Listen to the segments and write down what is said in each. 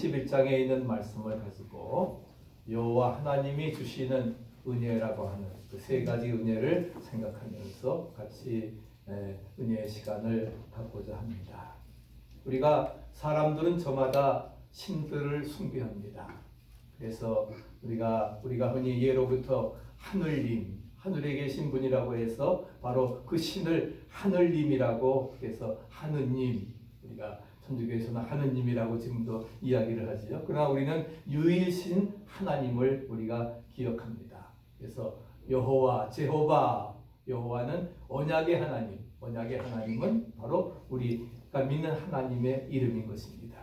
31장에 있는 말씀을 가지고 여호와 하나님이 주시는 은혜라고 하는 그 세 가지 은혜를 생각하면서 같이 은혜의 시간을 갖고자 합니다. 우리가 사람들은 저마다 신들을 숭배합니다. 그래서 우리가 흔히 예로부터 하늘님, 하늘에 계신 분이라고 해서 바로 그 신을 하늘님이라고 해서 하느님, 우리가 천주교에서는 하느님이라고 지금도 이야기를 하지요. 그러나 우리는 유일신 하나님을 우리가 기억합니다. 그래서 여호와, 제호바, 여호와는 언약의 하나님, 언약의 하나님은 바로 우리가 믿는 하나님의 이름인 것입니다.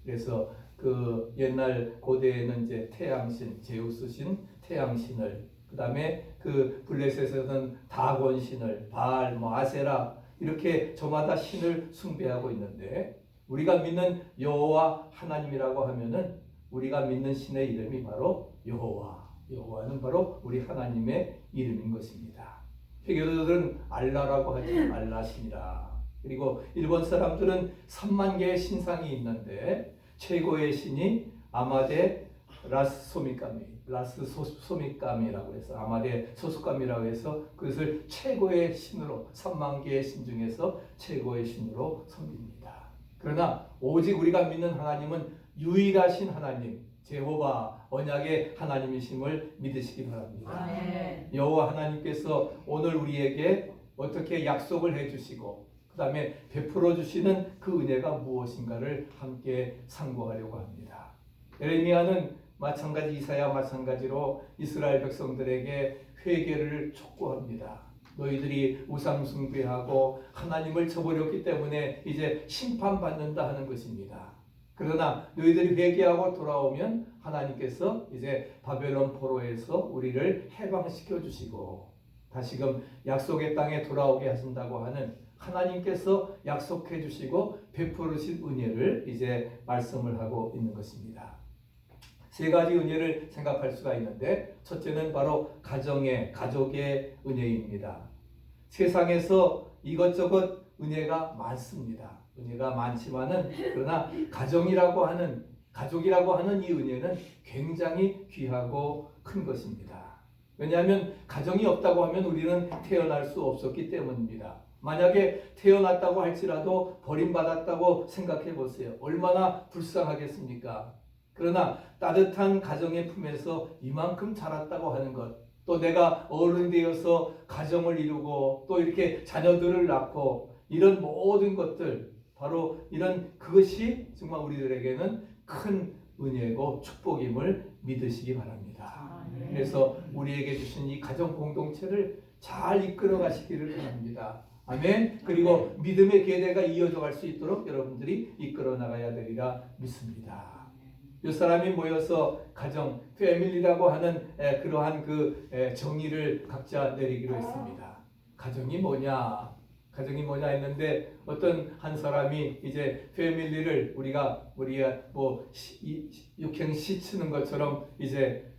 그래서 그 옛날 고대에는 이제 태양신, 제우스신, 태양신을, 그 다음에 그 블레셋에서는 다곤신을, 바알, 아세라, 이렇게 저마다 신을 숭배하고 있는데, 우리가 믿는 여호와 하나님이라고 하면은 우리가 믿는 신의 이름이 바로 여호와. 여호와는 바로 우리 하나님의 이름인 것입니다. 회교도들은 알라라고 하죠. 알라신이라. 그리고 일본 사람들은 3만 개의 신상이 있는데 최고의 신이 아마데 라스소미까미라고 해서 아마데 소수까미라고 해서 그것을 최고의 신으로 3만 개의 신 중에서 최고의 신으로 섬깁니다. 그러나 오직 우리가 믿는 하나님은 유일하신 하나님, 제호바, 언약의 하나님이심을 믿으시기 바랍니다. 여호와 하나님께서 오늘 우리에게 어떻게 약속을 해주시고 그 다음에 베풀어 주시는 그 은혜가 무엇인가를 함께 상고하려고 합니다. 예레미야는 마찬가지, 이사야 마찬가지로 이스라엘 백성들에게 회개를 촉구합니다. 너희들이 우상 숭배하고 하나님을 저버렸기 때문에 이제 심판받는다 하는 것입니다. 그러나 너희들이 회개하고 돌아오면 하나님께서 이제 바벨론 포로에서 우리를 해방시켜 주시고 다시금 약속의 땅에 돌아오게 하신다고 하는 하나님께서 약속해 주시고 베푸르신 은혜를 이제 말씀을 하고 있는 것입니다. 세 가지 은혜를 생각할 수가 있는데, 첫째는 바로 가족의 은혜입니다. 세상에서 이것저것 은혜가 많습니다. 은혜가 많지만은 그러나 가족이라고 하는 이 은혜는 굉장히 귀하고 큰 것입니다. 왜냐하면 가정이 없다고 하면 우리는 태어날 수 없었기 때문입니다. 만약에 태어났다고 할지라도 버림받았다고 생각해 보세요. 얼마나 불쌍하겠습니까? 그러나 따뜻한 가정의 품에서 이만큼 자랐다고 하는 것, 또 내가 어른이 되어서 가정을 이루고 또 이렇게 자녀들을 낳고 이런 모든 것들, 바로 그것이 정말 우리들에게는 큰 은혜고 축복임을 믿으시기 바랍니다. 그래서 우리에게 주신 이 가정 공동체를 잘 이끌어 가시기를 바랍니다. 아멘. 그리고 믿음의 계대가 이어져 갈 수 있도록 여러분들이 이끌어 나가야 되리라 믿습니다. 몇 사람이 모여서 가정, 패밀리라고 하는 그러한 그 정의를 각자 내리기로 했습니다. 가정이 뭐냐 했는데 어떤 한 사람이 이제 패밀리를 우리가 뭐 육행시 치는 것처럼 이제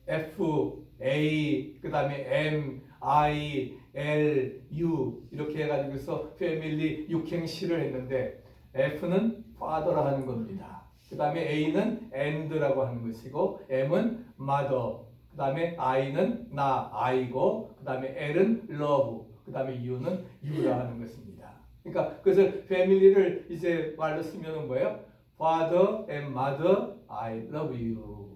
F, A, 그 다음에 M, I, L, U 이렇게 해가지고서 패밀리 육행시를 했는데, F는 father라 하는 겁니다. 그 다음에 A는 and라고 하는 것이고, M은 mother, 그 다음에 I는 아이고, 그 다음에 L은 love, 그 다음에 U는 you라 하는 것입니다. 그러니까 그것을 패밀리를 이제 말로 쓰면은 뭐예요? Father and mother, I love you.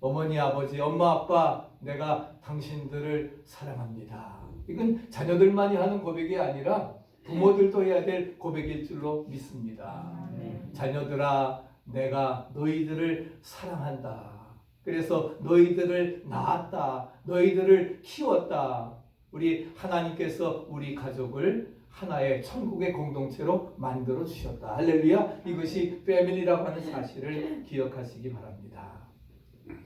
어머니, 아버지, 엄마, 아빠, 내가 당신들을 사랑합니다. 이건 자녀들만이 하는 고백이 아니라 부모들도 해야 될 고백일 줄로 믿습니다. 자녀들아, 내가 너희들을 사랑한다. 그래서 너희들을 낳았다. 너희들을 키웠다. 우리 하나님께서 우리 가족을 하나의 천국의 공동체로 만들어 주셨다. 할렐루야. 이것이 패밀리라고 하는 사실을 기억하시기 바랍니다.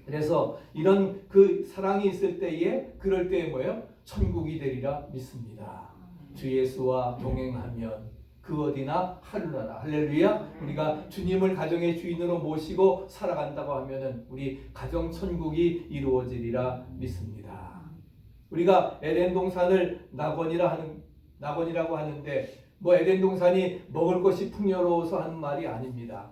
그래서 이런 그 사랑이 있을 때에, 그럴 때에 뭐예요? 천국이 되리라 믿습니다. 주 예수와 동행하면 그 어디나 하루나라. 할렐루야. 우리가 주님을 가정의 주인으로 모시고 살아간다고 하면은 우리 가정 천국이 이루어지리라 믿습니다. 우리가 에덴 동산을 낙원이라고 하는데, 뭐 에덴 동산이 먹을 것이 풍요로워서 하는 말이 아닙니다.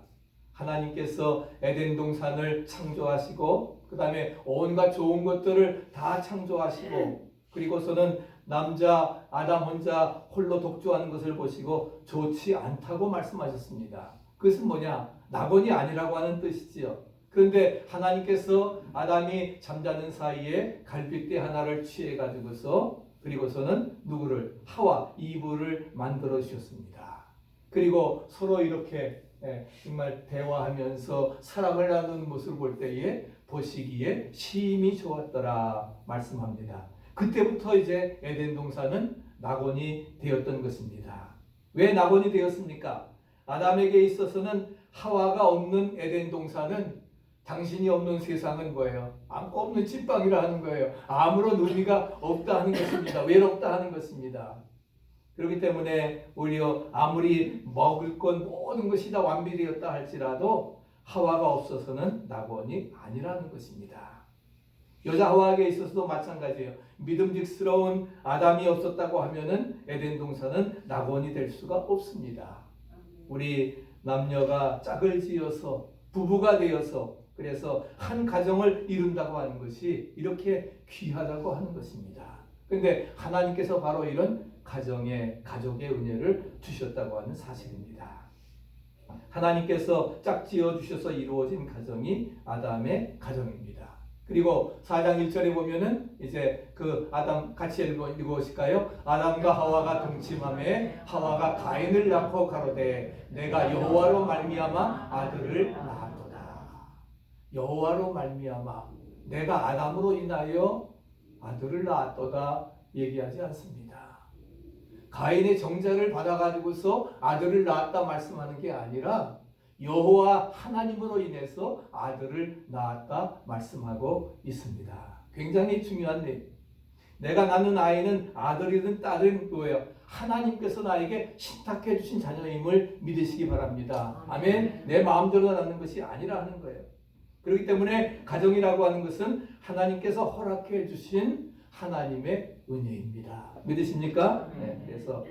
하나님께서 에덴 동산을 창조하시고 그 다음에 온갖 좋은 것들을 다 창조하시고 그리고서는 남자 아담 혼자 홀로 독주하는 것을 보시고 좋지 않다고 말씀하셨습니다. 그것은 뭐냐? 낙원이 아니라고 하는 뜻이지요. 그런데 하나님께서 아담이 잠자는 사이에 갈빗대 하나를 취해 가지고서 그리고서는 누구를? 하와 이브를 만들어 주셨습니다. 그리고 서로 이렇게 정말 대화하면서 사랑을 나누는 모습을 볼 때에 보시기에 심히 좋았더라 말씀합니다. 그때부터 이제 에덴 동산은 낙원이 되었던 것입니다. 왜 낙원이 되었습니까? 아담에게 있어서는 하와가 없는 에덴 동산은 당신이 없는 세상은 뭐예요? 아무 없는 찐빵이라 하는 거예요. 아무런 의미가 없다 하는 것입니다. 외롭다 하는 것입니다. 그렇기 때문에 오히려 아무리 먹을 것 모든 것이 다 완벽이었다 할지라도 하와가 없어서는 낙원이 아니라는 것입니다. 여자 하와에게 있어서도 마찬가지예요. 믿음직스러운 아담이 없었다고 하면은 에덴 동산은 낙원이 될 수가 없습니다. 우리 남녀가 짝을 지어서 부부가 되어서 그래서 한 가정을 이룬다고 하는 것이 이렇게 귀하다고 하는 것입니다. 그런데 하나님께서 바로 이런 가족의 은혜를 주셨다고 하는 사실입니다. 하나님께서 짝지어 주셔서 이루어진 가정이 아담의 가정입니다. 그리고 4장 1절에 보면은 이제 그 아담 같이 읽어보실까요? 아담과 하와가 동침함에 하와가 가인을 낳고 가로되 내가 여호와로 말미암아 아들을 낳았도다. 여호와로 말미암아 내가 아담으로 인하여 아들을 낳았도다 얘기하지 않습니다. 가인의 정자를 받아가지고서 아들을 낳았다 말씀하는 게 아니라 여호와 하나님으로 인해서 아들을 낳았다 말씀하고 있습니다. 굉장히 중요한 일. 내가 낳는 아이는 아들이든 딸은 뭐예요? 하나님께서 나에게 신탁해 주신 자녀임을 믿으시기 바랍니다. 아멘. 내 마음대로 낳는 것이 아니라 하는 거예요. 그렇기 때문에 가정이라고 하는 것은 하나님께서 허락해 주신 하나님의 은혜입니다. 믿으십니까? 네, 그래서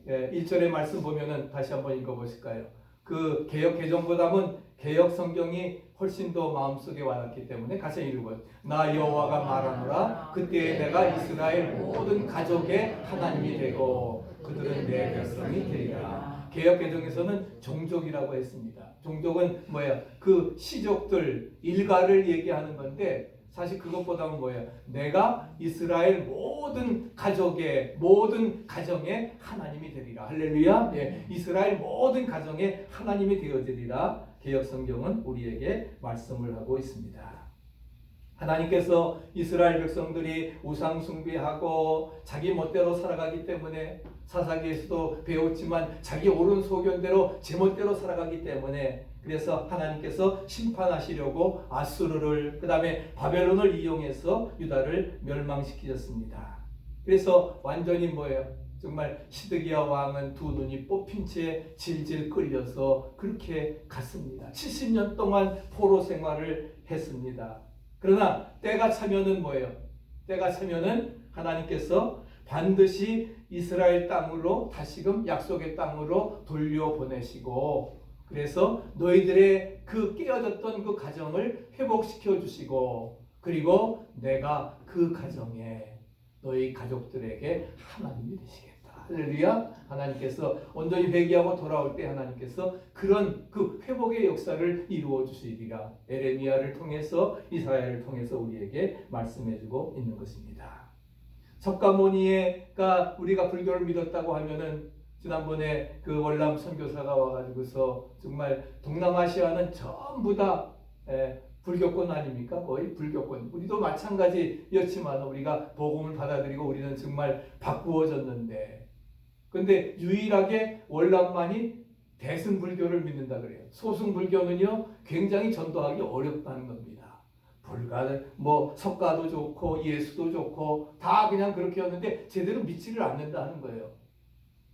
1절의 말씀 보면은 다시 한번 읽어보실까요? 그 개역 개정보다는 개역 성경이 훨씬 더 마음속에 와닿기 때문에 같이 읽어요. 나 여호와가 말하노라 그때에 내가 이스라엘 모든 가족의 하나님이 되고 그들은 내 백성이 되리라. 개역 개정에서는 종족이라고 했습니다. 종족은 뭐예요? 그 시족들 일가를 얘기하는 건데 사실 그것보다는 뭐예요? 내가 이스라엘 모든 가정의 하나님이 되리라. 할렐루야. 네, 이스라엘 모든 가정의 하나님이 되어지리라. 개역 성경은 우리에게 말씀을 하고 있습니다. 하나님께서 이스라엘 백성들이 우상 숭배하고 자기 멋대로 살아가기 때문에 사사기에서도 배웠지만 자기 옳은 소견대로 제멋대로 살아가기 때문에 그래서 하나님께서 심판하시려고 아수르를 그 다음에 바벨론을 이용해서 유다를 멸망시키셨습니다. 그래서 완전히 뭐예요? 정말 시드기야 왕은 두 눈이 뽑힌 채 질질 끌려서 그렇게 갔습니다. 70년 동안 포로 생활을 했습니다. 그러나 때가 차면은 뭐예요? 때가 차면은 하나님께서 반드시 이스라엘 땅으로 다시금 약속의 땅으로 돌려보내시고 그래서 너희들의 그 깨어졌던 그 가정을 회복시켜 주시고 그리고 내가 그 가정에 너희 가족들에게 하나님이 되시겠다. 할렐루야. 하나님께서 온전히 회개하고 돌아올 때 하나님께서 그런 그 회복의 역사를 이루어 주시리라. 에레미야를 통해서 이사야를 통해서 우리에게 말씀해 주고 있는 것입니다. 석가모니가 우리가 불교를 믿었다고 하면은 지난번에 그 월남 선교사가 와가지고서 정말 동남아시아는 전부 다 불교권 아닙니까? 거의 불교권. 우리도 마찬가지였지만 우리가 복음을 받아들이고 우리는 정말 바꾸어졌는데 근데 유일하게 월남만이 대승불교를 믿는다 그래요. 소승불교는요 굉장히 전도하기 어렵다는 겁니다. 석가도 좋고 예수도 좋고 다 그냥 그렇게 했는데 제대로 믿지를 않는다 하는 거예요.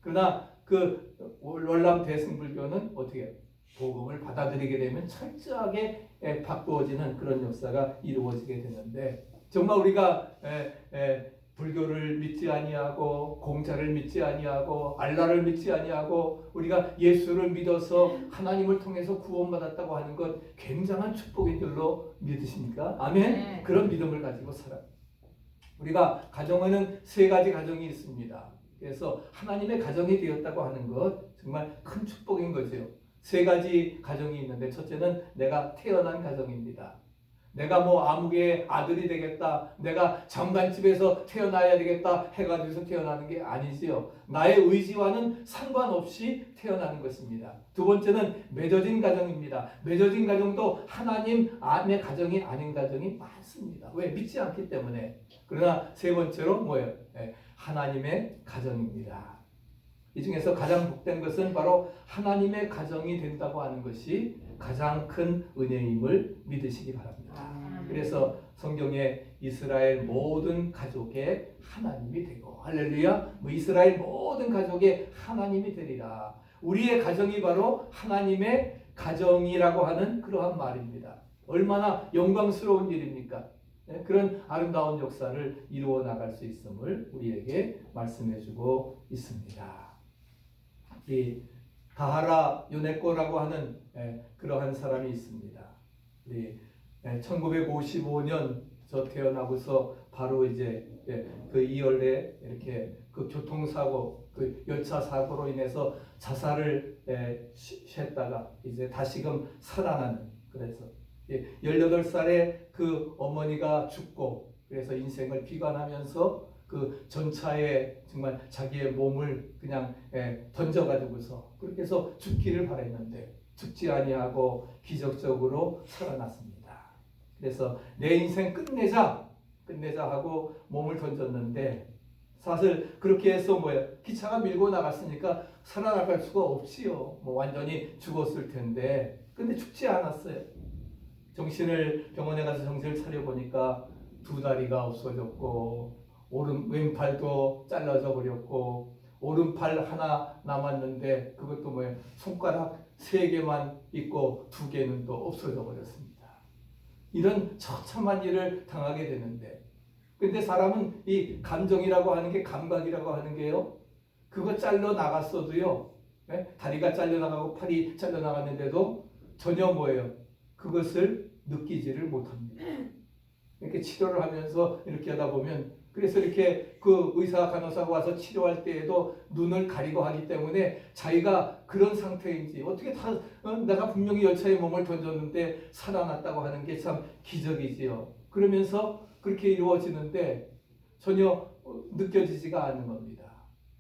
그러나 그 월남 대승불교는 어떻게 해요? 복음을 받아들이게 되면 철저하게 바꾸어지는 그런 역사가 이루어지게 되는데 정말 우리가 불교를 믿지 아니하고 공자를 믿지 아니하고 알라를 믿지 아니하고 우리가 예수를 믿어서 하나님을 통해서 구원받았다고 하는 것 굉장한 축복인 줄로 믿으십니까? 아멘? 네. 그런 믿음을 가지고 살아. 우리가 가정에는 세 가지 가정이 있습니다. 그래서 하나님의 가정이 되었다고 하는 것 정말 큰 축복인 거죠. 세 가지 가정이 있는데 첫째는 내가 태어난 가정입니다. 내가 뭐 아무개 아들이 되겠다, 내가 장관집에서 태어나야 되겠다 해가지고서 태어나는 게 아니지요. 나의 의지와는 상관없이 태어나는 것입니다. 두 번째는 맺어진 가정입니다. 맺어진 가정도 하나님 안의 가정이 아닌 가정이 많습니다. 왜? 믿지 않기 때문에. 그러나 세 번째로 뭐예요? 하나님의 가정입니다. 이 중에서 가장 복된 것은 바로 하나님의 가정이 된다고 하는 것이 가장 큰 은혜임을 믿으시기 바랍니다. 그래서 성경에 이스라엘 모든 가족의 하나님이 되고 할렐루야, 이스라엘 모든 가족의 하나님이 되리라. 우리의 가정이 바로 하나님의 가정이라고 하는 그러한 말입니다. 얼마나 영광스러운 일입니까? 그런 아름다운 역사를 이루어 나갈 수 있음을 우리에게 말씀해주고 있습니다. 이 다하라 요네코라고 하는 그러한 사람이 있습니다. 1955년 저 태어나고서 바로 이제 그 2월에 이렇게 그 교통사고, 그 열차 사고로 인해서 자살을 했다가 이제 다시금 살아나는, 그래서 18살에 그 어머니가 죽고 그래서 인생을 비관하면서 그 전차에 정말 자기의 몸을 그냥 던져가지고서 그렇게 해서 죽기를 바랬는데 죽지 아니하고 기적적으로 살아났습니다. 그래서 내 인생 끝내자 하고 몸을 던졌는데 사실 그렇게 해서 기차가 밀고 나갔으니까 살아나갈 수가 없지요. 완전히 죽었을 텐데 근데 죽지 않았어요. 병원에 가서 정신을 차려보니까 두 다리가 없어졌고 왼팔도 잘라져 버렸고 오른팔 하나 남았는데 그것도 손가락 3개만 있고 2개는 또 없어져 버렸습니다. 이런 처참한 일을 당하게 되는데 근데 사람은 이 감정이라고 하는 게 감각이라고 하는 게요, 그거 잘려 나갔어도요, 다리가 잘려 나가고 팔이 잘려 나갔는데도 전혀 그것을 느끼지를 못합니다. 이렇게 치료를 하면서 이렇게 하다 보면, 그래서 이렇게 그 의사 간호사가 와서 치료할 때에도 눈을 가리고 하기 때문에 자기가 그런 상태인지 어떻게 내가 분명히 열차에 몸을 던졌는데 살아났다고 하는 게 참 기적이지요. 그러면서 그렇게 이루어지는데 전혀 느껴지지가 않는 겁니다.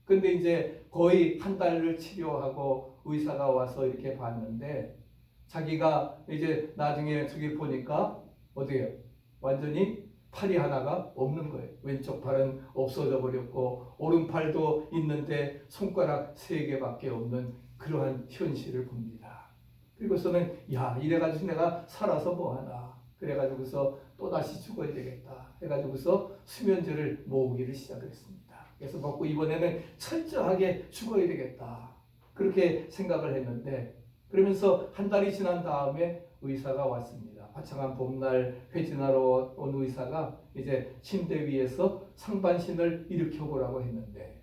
근데 이제 거의 한 달을 치료하고 의사가 와서 이렇게 봤는데 자기가 이제 나중에 저기 보니까 어디에요? 완전히 팔이 하나가 없는 거예요. 왼쪽 팔은 없어져 버렸고 오른팔도 있는데 손가락 3개밖에 없는 그러한 현실을 봅니다. 그리고서는 이래가지고 내가 살아서 뭐하나, 그래가지고서 또다시 죽어야 되겠다 해가지고서 수면제를 모으기를 시작했습니다. 그래서 먹고 이번에는 철저하게 죽어야 되겠다 그렇게 생각을 했는데, 그러면서 한 달이 지난 다음에 의사가 왔습니다. 화창한 봄날 회진하러 온 의사가 이제 침대 위에서 상반신을 일으켜보라고 했는데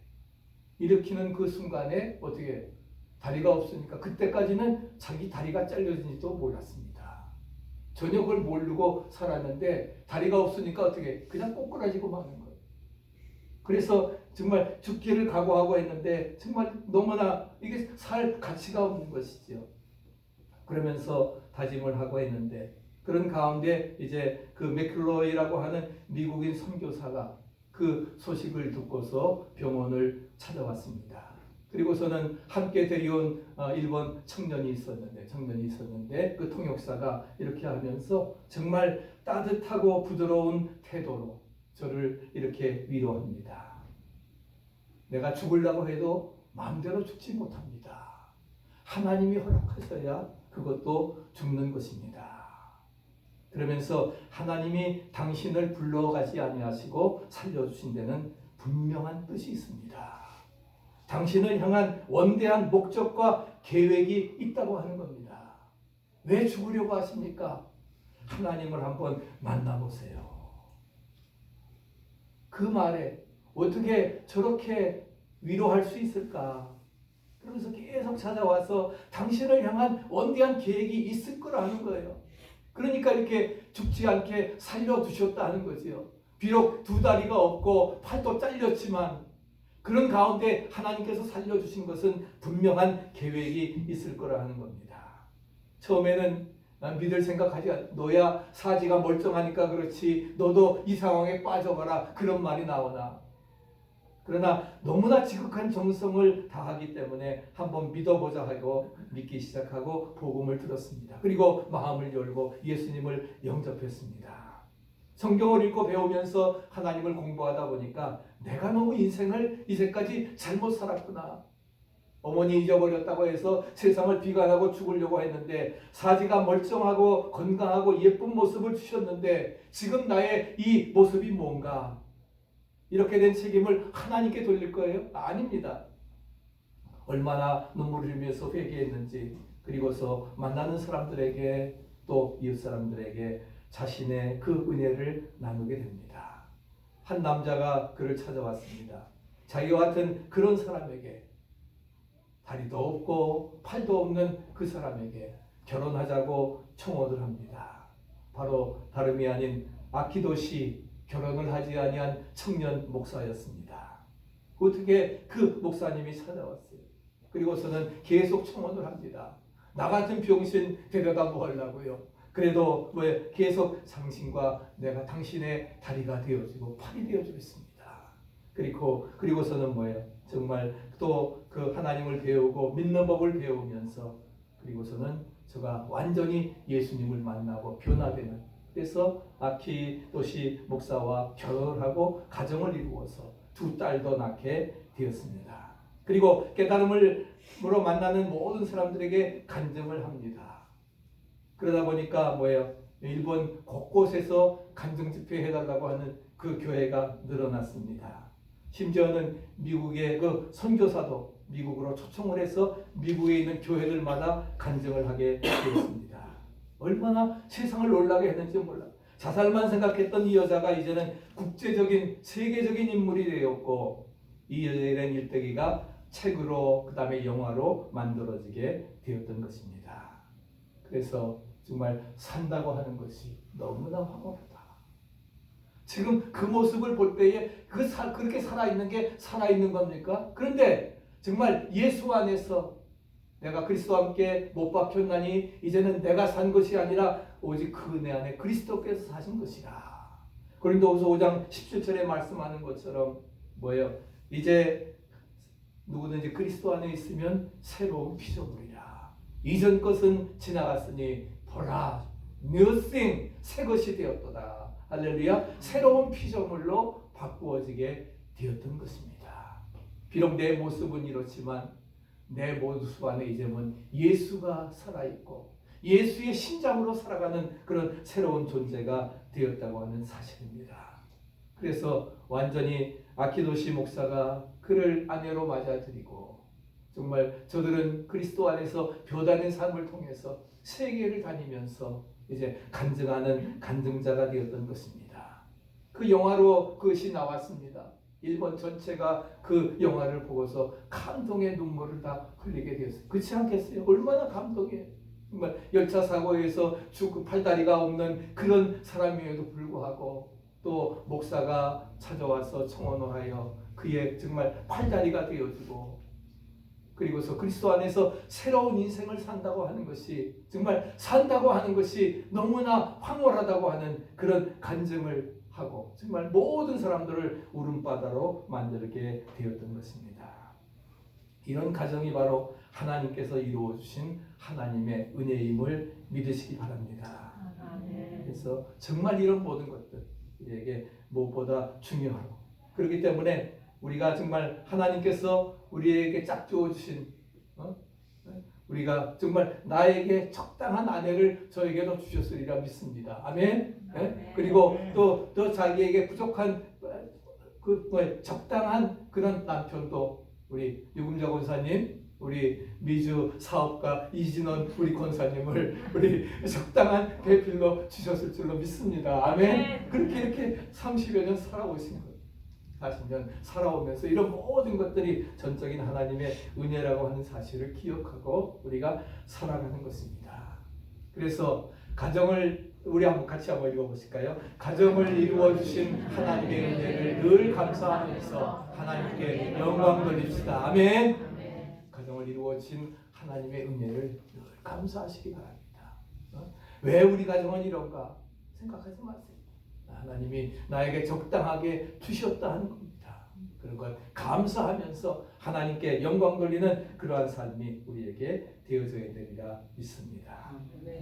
일으키는 그 순간에 어떻게 다리가 없으니까 그때까지는 자기 다리가 잘려진지도 몰랐습니다. 전혀 그걸 모르고 살았는데 다리가 없으니까 어떻게 그냥 꼬꾸라지고 마는 거예요. 그래서 정말 죽기를 각오하고 했는데 정말 너무나 이게 살 가치가 없는 것이죠. 그러면서 다짐을 하고 했는데 그런 가운데 이제 그 맥클로이라고 하는 미국인 선교사가 그 소식을 듣고서 병원을 찾아왔습니다. 그리고서는 함께 데려온 일본 청년이 있었는데 그 통역사가 이렇게 하면서 정말 따뜻하고 부드러운 태도로 저를 이렇게 위로합니다. 내가 죽으려고 해도 마음대로 죽지 못합니다. 하나님이 허락하셔야 그것도 죽는 것입니다. 그러면서 하나님이 당신을 불러가지 아니하시고 살려주신 데는 분명한 뜻이 있습니다. 당신을 향한 원대한 목적과 계획이 있다고 하는 겁니다. 왜 죽으려고 하십니까? 하나님을 한번 만나보세요. 그 그 말에 어떻게 저렇게 위로할 수 있을까? 그러면서 계속 찾아와서 당신을 향한 원대한 계획이 있을 거라는 거예요. 그러니까 이렇게 죽지 않게 살려두셨다는 거지요. 비록 두 다리가 없고 팔도 잘렸지만 그런 가운데 하나님께서 살려주신 것은 분명한 계획이 있을 거라는 겁니다. 처음에는 난 믿을 생각하지 않아. 너야 사지가 멀쩡하니까 그렇지. 너도 이 상황에 빠져가라. 그런 말이 나오나. 그러나 너무나 지극한 정성을 다하기 때문에 한번 믿어보자 하고 믿기 시작하고 복음을 들었습니다. 그리고 마음을 열고 예수님을 영접했습니다. 성경을 읽고 배우면서 하나님을 공부하다 보니까 내가 너무 인생을 이제까지 잘못 살았구나. 어머니 잊어버렸다고 해서 세상을 비관하고 죽으려고 했는데 사지가 멀쩡하고 건강하고 예쁜 모습을 주셨는데 지금 나의 이 모습이 뭔가? 이렇게 된 책임을 하나님께 돌릴 거예요? 아닙니다. 얼마나 눈물을 흘리면서 회개했는지 그리고서 만나는 사람들에게 또 이웃 사람들에게 자신의 그 은혜를 나누게 됩니다. 한 남자가 그를 찾아왔습니다. 자기와 같은 그런 사람에게 다리도 없고 팔도 없는 그 사람에게 결혼하자고 청혼을 합니다. 바로 다름이 아닌 아키도시 결혼을 하지 아니한 청년 목사였습니다. 어떻게 그 목사님이 찾아왔어요. 그리고서는 계속 청혼을 합니다. 나 같은 병신 데려다 뭐 하려고요. 그래도 왜 계속 당신과 내가 당신의 다리가 되어주고 팔이 되어주겠습니다. 그리고서는 뭐예요? 정말 또 그 하나님을 배우고 믿는 법을 배우면서 그리고서는 저가 완전히 예수님을 만나고 변화되는 그래서 아키도시 목사와 결혼을 하고 가정을 이루어서 두 딸도 낳게 되었습니다. 그리고 깨달음으로 만나는 모든 사람들에게 간증을 합니다. 그러다 보니까 뭐예요? 일본 곳곳에서 간증 집회 해달라고 하는 그 교회가 늘어났습니다. 심지어는 미국의 그 선교사도 미국으로 초청을 해서 미국에 있는 교회들마다 간증을 하게 되었습니다. 얼마나 세상을 놀라게 했는지 몰라. 자살만 생각했던 이 여자가 이제는 국제적인 세계적인 인물이 되었고 이 여자에 대한 일대기가 책으로 그 다음에 영화로 만들어지게 되었던 것입니다. 그래서 정말 산다고 하는 것이 너무나 황홀하다. 지금 그 모습을 볼 때에 그렇게 살아있는 게 살아있는 겁니까? 그런데 정말 예수 안에서 내가 그리스도와 함께 못 박혔나니 이제는 내가 산 것이 아니라 오직 그 내 안에 그리스도께서 사신 것이라. 고린도후서 5장 17절에 말씀하는 것처럼 뭐예요? 이제 누구든지 그리스도 안에 있으면 새로운 피조물이라. 이전 것은 지나갔으니 보라 new 새 것이 되었도다. 할렐루야. 새로운 피조물로 바꾸어지게 되었던 것입니다. 비록 내 모습은 이렇지만 내 모습 안에 이제는 예수가 살아있고 예수의 심장으로 살아가는 그런 새로운 존재가 되었다고 하는 사실입니다. 그래서 완전히 아키도시 목사가 그를 아내로 맞아들이고 정말 저들은 그리스도 안에서 변화된 삶을 통해서 세계를 다니면서 이제 간증하는 간증자가 되었던 것입니다. 그 영화로 그것이 나왔습니다. 일본 전체가 그 영화를 보고서 감동의 눈물을 다 흘리게 되었어요. 그렇지 않겠어요? 얼마나 감동이에요. 정말 열차 사고에서 팔다리가 없는 그런 사람임에도 불구하고 또 목사가 찾아와서 청혼을 하여 그의 정말 팔다리가 되어주고 그리고서 그리스도 안에서 새로운 인생을 산다고 하는 것이 정말 산다고 하는 것이 너무나 황홀하다고 하는 그런 간증을 하고 정말 모든 사람들을 울음바다로 만들게 되었던 것입니다. 이런 가정이 바로 하나님께서 이루어 주신 하나님의 은혜임을 믿으시기 바랍니다. 그래서 정말 이런 모든 것들 우리에게 무엇보다 중요하고 그렇기 때문에 우리가 정말 하나님께서 우리에게 짝지어 주신 우리가 정말 나에게 적당한 아내를 저에게도 주셨으리라 믿습니다. 아멘. 네? 그리고 또 자기에게 부족한 적당한 그런 남편도 우리 유금자 권사님, 우리 미주 사업가 이진원 우리 권사님을 우리 적당한 배필로 주셨을 줄로 믿습니다. 아멘. 그렇게 이렇게 30여 년 살아오신 거예요. 40년 살아오면서 이런 모든 것들이 전적인 하나님의 은혜라고 하는 사실을 기억하고 우리가 살아가는 것입니다. 그래서 가정을 우리 같이 한번 읽어보실까요? 가정을 이루어 주신 하나님의 은혜를 늘 감사하면서 하나님께 영광 돌립시다. 아멘. 가정을 이루어 주신 하나님의 은혜를 늘 감사하시기 바랍니다. 왜 우리 가정은 이런가 생각하지 마세요. 하나님이 나에게 적당하게 주셨다 하는 겁니다. 그런 걸 감사하면서 하나님께 영광 돌리는 그러한 삶이 우리에게 되어져야 되리라 믿습니다.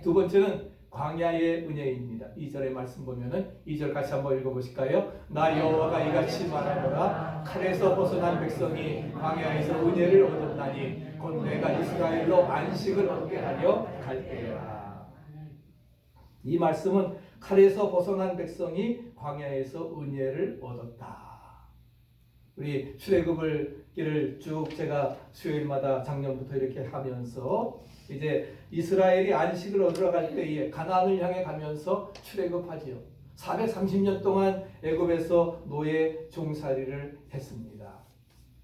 두 번째는 광야의 은혜입니다. 2절의 말씀 보면은 2절 같이 한번 읽어보실까요? 나 여호와가 이같이 말하노라. 칼에서 벗어난 백성이 광야에서 은혜를 얻었나니 곧 내가 이스라엘로 안식을 얻게 하려 갈 때라. 이 말씀은 칼에서 벗어난 백성이 광야에서 은혜를 얻었다. 우리 출애굽을 쭉 제가 수요일마다 작년부터 이렇게 하면서 이제 이스라엘이 안식을 얻으러 갈 때에 가나안을 향해 가면서 출애굽하지요. 430년 동안 애굽에서 노예 종살이를 했습니다.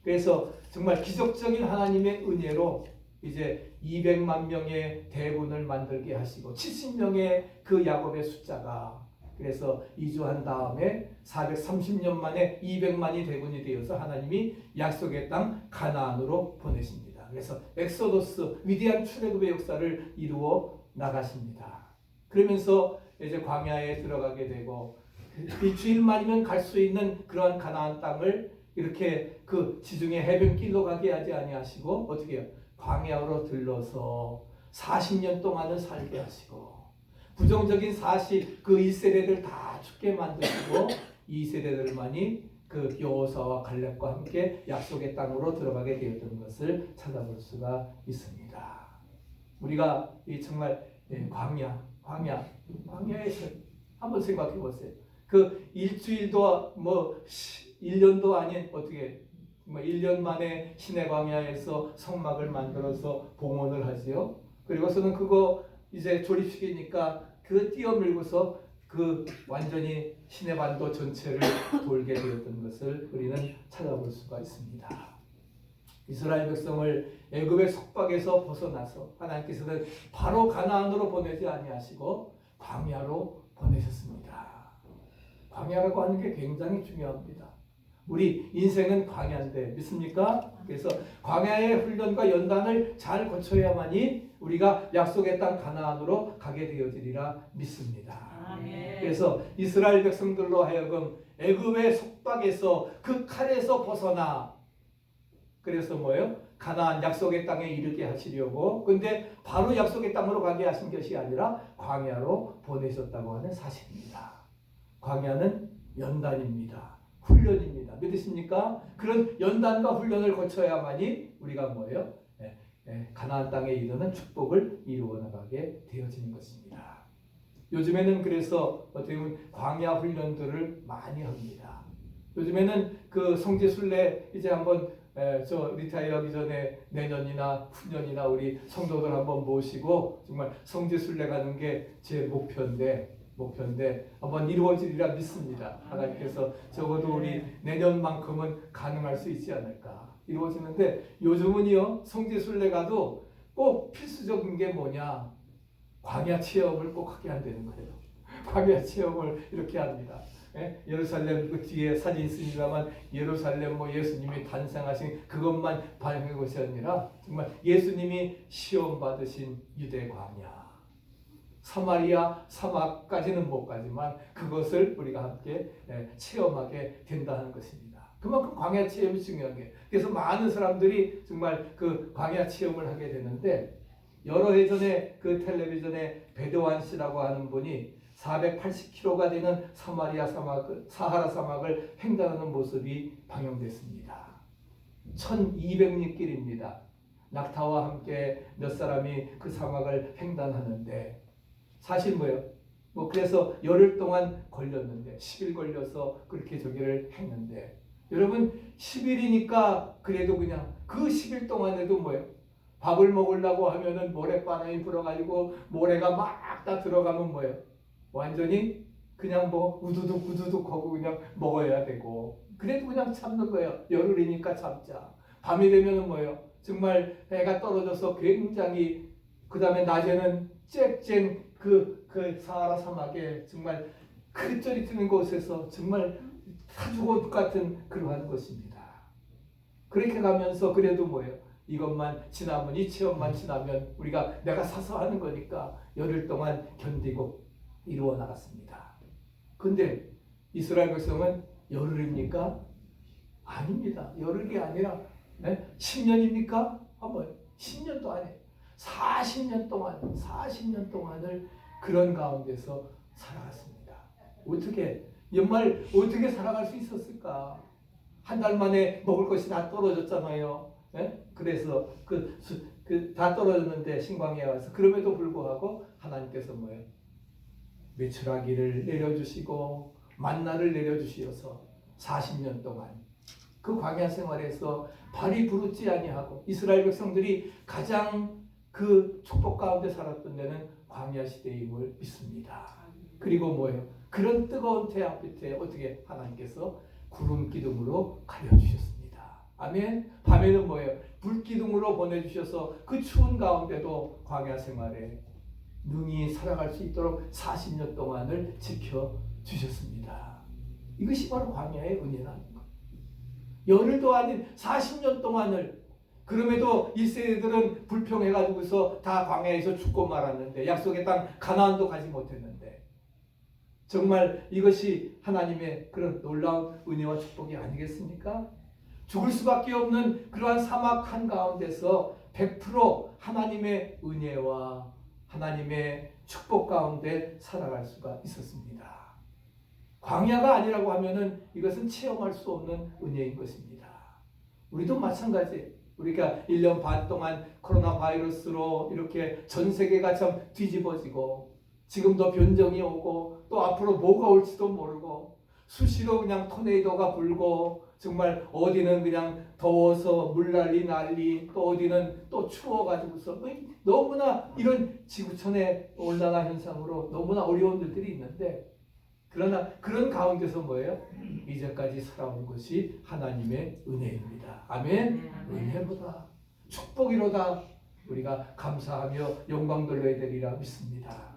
그래서 정말 기적적인 하나님의 은혜로 이제 200만 명의 대군을 만들게 하시고 70명의 그 야곱의 숫자가 그래서 이주한 다음에 430년 만에 200만이 대군이 되어서 하나님이 약속의 땅 가나안으로 보내십니다. 그래서 엑소더스 위대한 출애굽의 역사를 이루어 나가십니다. 그러면서 이제 광야에 들어가게 되고 일주일만이면 갈 수 있는 그러한 가나안 땅을 이렇게 그 지중해 해변길로 가게 하지 아니하시고 어떻게 해요? 광야로 들러서 40년 동안을 살게 하시고 부정적인 사실 그 1세대들 다 죽게 만드시고 2세대들만이 그 여호수아와 갈렙과 함께 약속의 땅으로 들어가게 되었던 것을 찾아볼 수가 있습니다. 우리가 이 정말 광야에서 한번 생각해 보세요. 그 일주일도 뭐 1년도 아닌 어떻게 1년 만에 시내 광야에서 성막을 만들어서 봉헌을 하지요. 그리고서는 그거 이제 조립식이니까 그 뛰어밀고서 그 완전히 시내반도 전체를 돌게 되었던 것을 우리는 찾아볼 수가 있습니다. 이스라엘 백성을 애굽의 속박에서 벗어나서 하나님께서는 바로 가나안으로 보내지 아니하시고 광야로 보내셨습니다. 광야라고 하는 게 굉장히 중요합니다. 우리 인생은 광야인데 믿습니까? 그래서 광야의 훈련과 연단을 잘 거쳐야만이 우리가 약속의 땅 가나안으로 가게 되어지리라 믿습니다. 아멘. 그래서 이스라엘 백성들로 하여금 애굽의 속박에서 그 칼에서 벗어나 그래서 뭐예요? 가나안 약속의 땅에 이르게 하시려고 근데 바로 약속의 땅으로 가게 하신 것이 아니라 광야로 보내셨다고 하는 사실입니다. 광야는 연단입니다. 훈련입니다. 믿으십니까? 그런 연단과 훈련을 거쳐야만이 우리가 뭐예요? 가나안 땅에 이르는 축복을 이루어 나가게 되어지는 것입니다. 요즘에는 그래서 어떻게 보면 광야 훈련들을 많이 합니다. 요즘에는 그 성지순례 이제 한번 저 리타이어하기 전에 내년이나 후년이나 우리 성도들 한번 모시고 정말 성지순례 가는 게 제 목표인데 한번 이루어지리라 믿습니다. 하나님께서 적어도 우리 내년만큼은 가능할 수 있지 않을까. 이루어지는데 요즘은요 성지순례 가도 꼭 필수적인 게 뭐냐 광야 체험을 꼭 하게 한다는 거예요. 광야 체험을 이렇게 합니다. 예루살렘 그 뒤에 사진 있습니다만 예루살렘 예수님이 탄생하신 그것만 반영한 것이 아니라 정말 예수님이 시험 받으신 유대 광야 사마리아 사막까지는 못 가지만 그것을 우리가 함께 체험하게 된다는 것입니다. 그만큼 광야 체험이 중요한 게 그래서 많은 사람들이 정말 그 광야 체험을 하게 되는데 여러 해 전에 그 텔레비전에 베드완 씨라고 하는 분이 480km가 되는 사하라 사막을 횡단하는 모습이 방영됐습니다. 1200리 길입니다. 낙타와 함께 몇 사람이 그 사막을 횡단하는데 사실 뭐예요? 그래서 열흘 동안 걸렸는데 10일 걸려서 그렇게 저기를 했는데 여러분 10일이니까 그래도 그냥 그 10일 동안에도 뭐예요? 밥을 먹으려고 하면은 모래바람이 불어가지고 모래가 막 다 들어가면 뭐예요? 완전히 그냥 뭐 우두둑 우두둑 하고 그냥 먹어야 되고 그래도 그냥 참는 거예요. 열흘이니까 참자. 밤이 되면은 뭐예요? 정말 해가 떨어져서 굉장히 그 다음에 낮에는 쨍쨍 그 사하라 사막에 정말 그 쩌리트는 곳에서 정말 다 죽을 것 같은 그러한 것입니다. 그렇게 가면서 그래도 뭐예요? 이것만 지나면 이 체험만 지나면 우리가 내가 사서 하는 거니까 열흘 동안 견디고 이루어 나갔습니다. 근데 이스라엘 백성은 열흘입니까? 아닙니다. 열흘이 아니라 10년입니까? 한번 10년도 아니에요. 40년 동안을 그런 가운데서 살아갔습니다. 어떻게 연말 어떻게 살아갈 수 있었을까? 한 달 만에 먹을 것이 다 떨어졌잖아요. 그래서 다 떨어졌는데 신광야에 와서 그럼에도 불구하고 하나님께서 뭐예요? 메추라기를 내려주시고 만나를 내려주시어서 40년 동안 그 광야 생활에서 발이 부르지 아니하고 이스라엘 백성들이 가장 그 축복 가운데 살았던 데는 광야 시대임을 믿습니다. 그리고 뭐예요? 그런 뜨거운 태양 빛에 어떻게 하나님께서 구름 기둥으로 가려주셨습니다. 아멘. 밤에는 뭐예요? 불 기둥으로 보내주셔서 그 추운 가운데도 광야 생활에 능히 살아갈 수 있도록 40년 동안을 지켜주셨습니다. 이것이 바로 광야의 은혜라는 것. 열흘도 아닌 40년 동안을 그럼에도 이스라엘들은 불평해가지고서 다 광야에서 죽고 말았는데 약속의 땅 가나안도 가지 못했는데 정말 이것이 하나님의 그런 놀라운 은혜와 축복이 아니겠습니까? 죽을 수밖에 없는 그러한 사막 한가운데서 100% 하나님의 은혜와 하나님의 축복 가운데 살아갈 수가 있었습니다. 광야가 아니라고 하면은 이것은 체험할 수 없는 은혜인 것입니다. 우리도 마찬가지예요. 우리가 1년 반 동안 코로나 바이러스로 이렇게 전 세계가 참 뒤집어지고 지금도 변정이 오고 또 앞으로 뭐가 올지도 모르고 수시로 그냥 토네이도가 불고 정말 어디는 그냥 더워서 물난리 또 어디는 또 추워가지고서 너무나 이런 지구촌의 온난화 현상으로 너무나 어려운 일들이 있는데 그러나 그런 가운데서 뭐예요? 이제까지 살아온 것이 하나님의 은혜입니다. 아멘. 은혜보다 축복이로다 우리가 감사하며 영광 돌려야 되리라 믿습니다.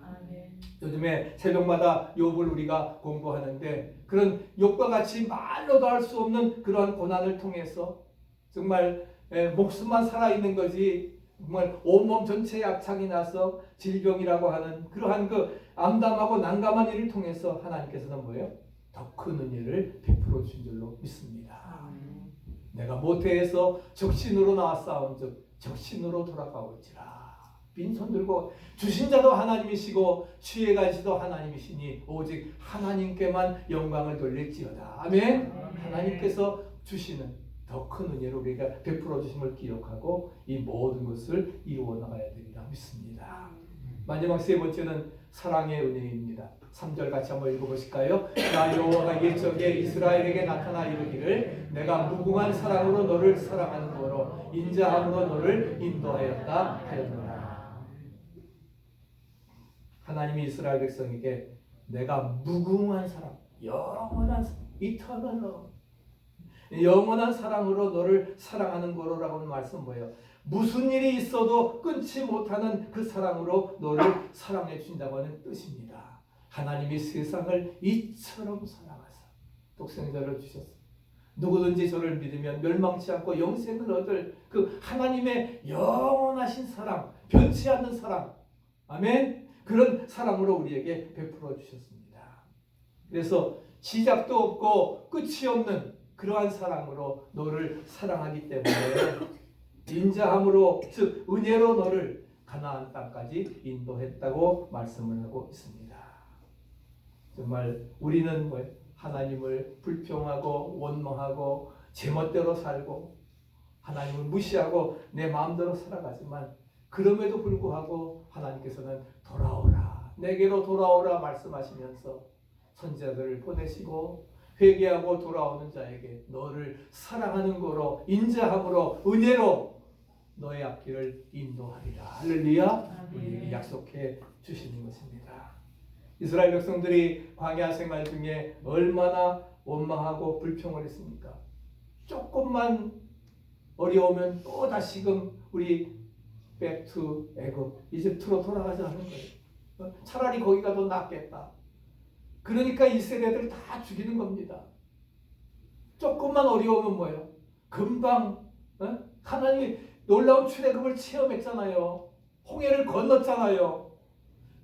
요즘에 새벽마다 욥을 우리가 공부하는데 그런 욥과 같이 말로도 할 수 없는 그러한 고난을 통해서 정말 목숨만 살아있는 거지 정말 온몸 전체에 악창이 나서 질병이라고 하는 그러한 그 암담하고 난감한 일을 통해서 하나님께서는 뭐예요? 더 큰 은혜를 베풀어 주신 줄로 믿습니다. 내가 모태에서 적신으로 나왔사온즉 적신으로 돌아가올지라. 빈손 들고 주신 자도 하나님이시고 취해가시도 하나님이시니 오직 하나님께만 영광을 돌릴지어다. 아멘. 하나님께서 주시는 더 큰 은혜로 우리가 베풀어 주심을 기억하고 이 모든 것을 이루어 나가야 되리라 믿습니다. 마지막 세 번째는 사랑의 은혜입니다. 3절 같이 한번 읽어보실까요? 나 여호와가 옛적에 이스라엘에게 나타나 이르기를 내가 무궁한 사랑으로 너를 사랑하는 거로 인자함으로 너를 인도하였다 하였노라. 하나님이 이스라엘 백성에게 내가 무궁한 사랑, 영원한 이터널 러브, 영원한 사랑으로 너를 사랑하는 거로라고 하는 말씀 뭐예요? 무슨 일이 있어도 끊지 못하는 그 사랑으로 너를 사랑해 주신다고 하는 뜻입니다. 하나님이 세상을 이처럼 사랑하사 독생자를 주셨습니다. 누구든지 저를 믿으면 멸망치 않고 영생을 얻을 그 하나님의 영원하신 사랑, 변치 않는 사랑, 아멘. 그런 사랑으로 우리에게 베풀어 주셨습니다. 그래서 시작도 없고 끝이 없는 그러한 사랑으로 너를 사랑하기 때문에 인자함으로 즉 은혜로 너를 가나안 땅까지 인도했다고 말씀을 하고 있습니다. 정말 우리는 하나님을 불평하고 원망하고 제멋대로 살고 하나님을 무시하고 내 마음대로 살아가지만 그럼에도 불구하고 하나님께서는 돌아오라 내게로 돌아오라 말씀하시면서 선지자들을 보내시고 회개하고 돌아오는 자에게 너를 사랑하는 거로 인자함으로 은혜로 너의 앞길을 인도하리라. 할렐루야. 우리에게 약속해 주시는 것입니다. 이스라엘 백성들이 광야 생활 중에 얼마나 원망하고 불평을 했습니까? 조금만 어려우면 또 다시금 우리 백투 애굽 이집트로 돌아가자 하는 거예요. 차라리 거기가 더 낫겠다. 그러니까 이 세대들 다 죽이는 겁니다. 조금만 어려우면 뭐예요? 금방 하나님이 놀라운 출애굽을 체험했잖아요. 홍해를 건넜잖아요.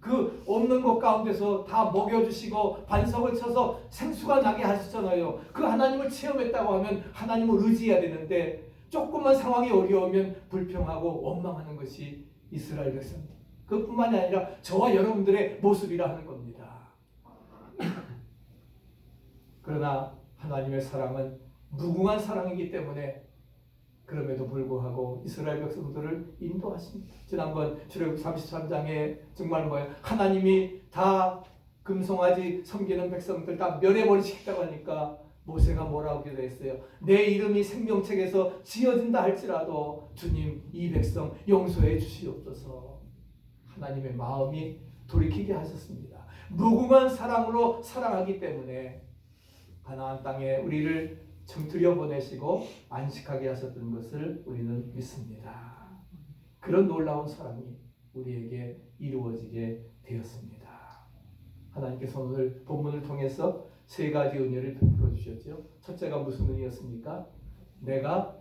그 없는 것 가운데서 다 먹여주시고 반석을 쳐서 생수가 나게 하셨잖아요. 그 하나님을 체험했다고 하면 하나님을 의지해야 되는데 조금만 상황이 어려우면 불평하고 원망하는 것이 이스라엘 백성입니다. 그뿐만이 아니라 저와 여러분들의 모습이라 하는 겁니다. 그러나 하나님의 사랑은 무궁한 사랑이기 때문에 그럼에도 불구하고 이스라엘 백성들을 인도하십니다. 지난번 출애굽 33장에 정말 뭐예요? 하나님이 다 금송아지 섬기는 백성들 다 멸해버리시겠다고 하니까 모세가 뭐라고 기도했어요? 내 이름이 생명책에서 지어진다 할지라도 주님 이 백성 용서해 주시옵소서. 하나님의 마음이 돌이키게 하셨습니다. 무궁한 사랑으로 사랑하기 때문에 가나안 땅에 우리를 정들여 보내시고 안식하게 하셨던 것을 우리는 믿습니다. 그런 놀라운 사랑이 우리에게 이루어지게 되었습니다. 하나님께서 오늘 본문을 통해서 세 가지 은혜를 베풀어 주셨죠. 첫째가 무슨 은혜였습니까? 내가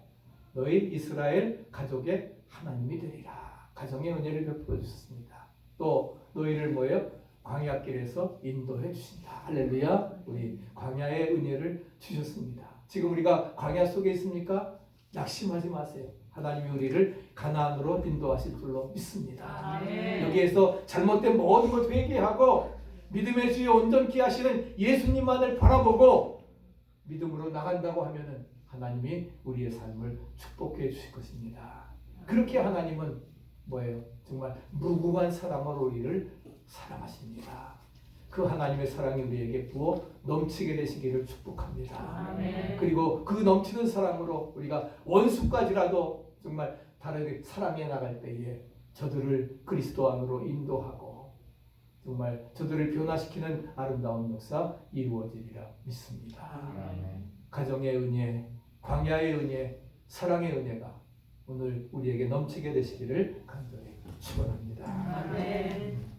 너희 이스라엘 가족의 하나님이 되리라. 가정의 은혜를 베풀어 주셨습니다. 또 너희를 뭐예요? 광야길에서 인도해 주신다. 할렐루야. 우리 광야의 은혜를 주셨습니다. 지금 우리가 광야 속에 있습니까? 낙심하지 마세요. 하나님이 우리를 가나안으로 인도하실 줄로 믿습니다. 여기에서 잘못된 모든 것 회개하고 믿음의 주에 온전케 하시는 예수님만을 바라보고 믿음으로 나간다고 하면은 하나님이 우리의 삶을 축복해 주실 것입니다. 그렇게 하나님은 뭐예요? 정말 무궁한 사랑으로 우리를 사랑하십니다. 그 하나님의 사랑이 우리에게 부어 넘치게 되시기를 축복합니다. 아멘. 그리고 그 넘치는 사랑으로 우리가 원수까지라도 정말 다르게 사랑해 나갈 때에 저들을 그리스도 안으로 인도하고 정말 저들을 변화시키는 아름다운 역사 이루어지리라 믿습니다. 아멘. 가정의 은혜, 광야의 은혜, 사랑의 은혜가 오늘 우리에게 넘치게 되시기를 간절히 축원합니다. 아멘.